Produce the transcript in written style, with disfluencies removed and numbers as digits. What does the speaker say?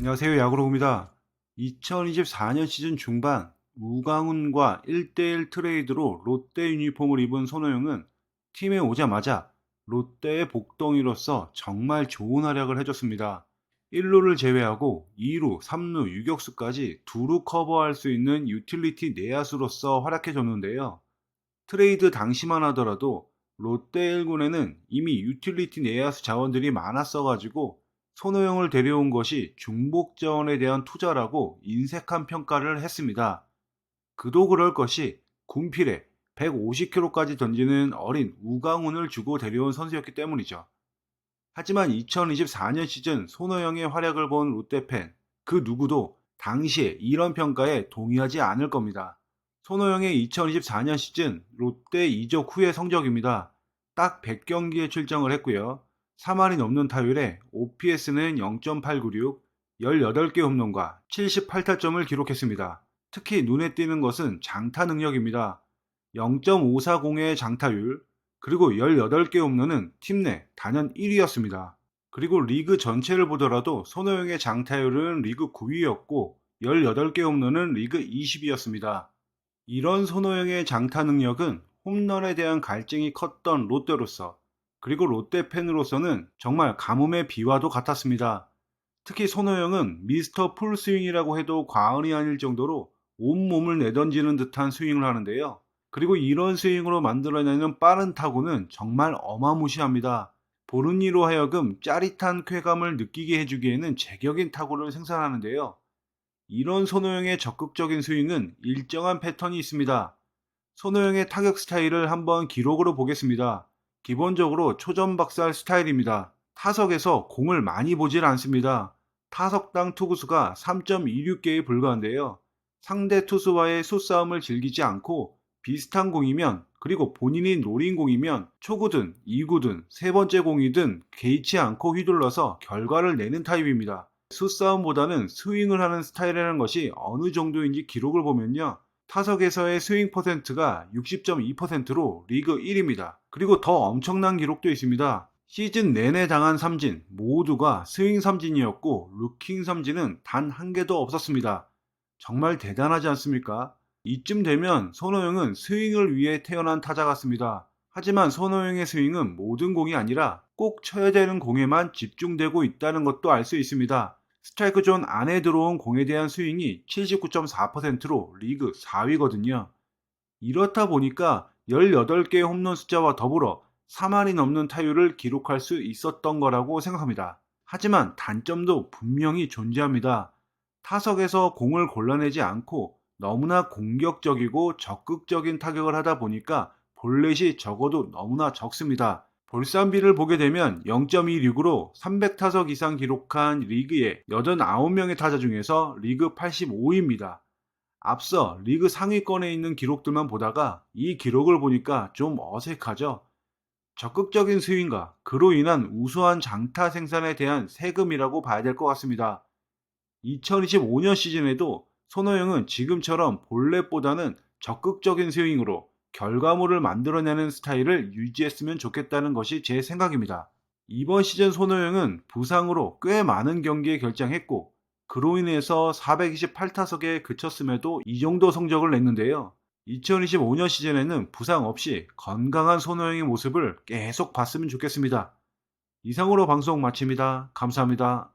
안녕하세요. 야구로입니다. 2024년 시즌 중반 우강훈과 1대1 트레이드로 롯데 유니폼을 입은 손호영은 팀에 오자마자 롯데의 복덩이로서 정말 좋은 활약을 해줬습니다. 1루를 제외하고 2루, 3루, 유격수까지 두루 커버할 수 있는 유틸리티 내야수로서 활약해줬는데요. 트레이드 당시만 하더라도 롯데 1군에는 이미 유틸리티 내야수 자원들이 많았어가지고 손호영을 데려온 것이 중복 자원에 대한 투자라고 인색한 평가를 했습니다. 그도 그럴 것이 군필에 150km까지 던지는 어린 우강훈을 주고 데려온 선수였기 때문이죠. 하지만 2024년 시즌 손호영의 활약을 본 롯데팬 그 누구도 당시에 이런 평가에 동의하지 않을 겁니다. 손호영의 2024년 시즌 롯데 이적 후의 성적입니다. 딱 100경기에 출장을 했고요. 3할이 넘는 타율에 OPS는 0.896, 18개 홈런과 78타점을 기록했습니다. 특히 눈에 띄는 것은 장타 능력입니다. 0.540의 장타율, 그리고 18개 홈런은 팀 내 단연 1위였습니다. 그리고 리그 전체를 보더라도 손호영의 장타율은 리그 9위였고 18개 홈런은 리그 20위였습니다. 이런 손호영의 장타 능력은 홈런에 대한 갈증이 컸던 롯데로서 그리고 롯데 팬으로서는 정말 가뭄의 비와도 같았습니다. 특히 손호영은 미스터 풀스윙이라고 해도 과언이 아닐 정도로 온몸을 내던지는 듯한 스윙을 하는데요. 그리고 이런 스윙으로 만들어내는 빠른 타구는 정말 어마무시합니다. 보는 이로 하여금 짜릿한 쾌감을 느끼게 해주기에는 제격인 타구를 생산하는데요. 이런 손호영의 적극적인 스윙은 일정한 패턴이 있습니다. 손호영의 타격 스타일을 한번 기록으로 보겠습니다. 기본적으로 초전박살 스타일입니다. 타석에서 공을 많이 보질 않습니다. 타석당 투구수가 3.26개에 불과한데요. 상대 투수와의 수싸움을 즐기지 않고 비슷한 공이면 그리고 본인이 노린 공이면 초구든 2구든 세 번째 공이든 개의치 않고 휘둘러서 결과를 내는 타입입니다. 수싸움보다는 스윙을 하는 스타일이라는 것이 어느 정도인지 기록을 보면요. 타석에서의 스윙 퍼센트가 60.2%로 리그 1위입니다. 그리고 더 엄청난 기록도 있습니다. 시즌 내내 당한 삼진 모두가 스윙 삼진이었고 루킹 삼진은 단 한 개도 없었습니다. 정말 대단하지 않습니까? 이쯤 되면 손호영은 스윙을 위해 태어난 타자 같습니다. 하지만 손호영의 스윙은 모든 공이 아니라 꼭 쳐야 되는 공에만 집중되고 있다는 것도 알 수 있습니다. 스트라이크 존 안에 들어온 공에 대한 스윙이 79.4%로 리그 4위거든요. 이렇다 보니까 18개의 홈런 숫자와 더불어 3할이 넘는 타율을 기록할 수 있었던 거라고 생각합니다. 하지만 단점도 분명히 존재합니다. 타석에서 공을 골라내지 않고 너무나 공격적이고 적극적인 타격을 하다 보니까 볼넷이 적어도 너무나 적습니다. 볼쌈비를 보게 되면 0.26으로 300타석 이상 기록한 리그의 89명의 타자 중에서 리그 85위입니다. 앞서 리그 상위권에 있는 기록들만 보다가 이 기록을 보니까 좀 어색하죠? 적극적인 스윙과 그로 인한 우수한 장타 생산에 대한 세금이라고 봐야 될 것 같습니다. 2025년 시즌에도 손호영은 지금처럼 볼넷보다는 적극적인 스윙으로 결과물을 만들어내는 스타일을 유지했으면 좋겠다는 것이 제 생각입니다. 이번 시즌 손호영은 부상으로 꽤 많은 경기에 결장했고 그로 인해서 428타석에 그쳤음에도 이 정도 성적을 냈는데요. 2025년 시즌에는 부상 없이 건강한 손호영의 모습을 계속 봤으면 좋겠습니다. 이상으로 방송 마칩니다. 감사합니다.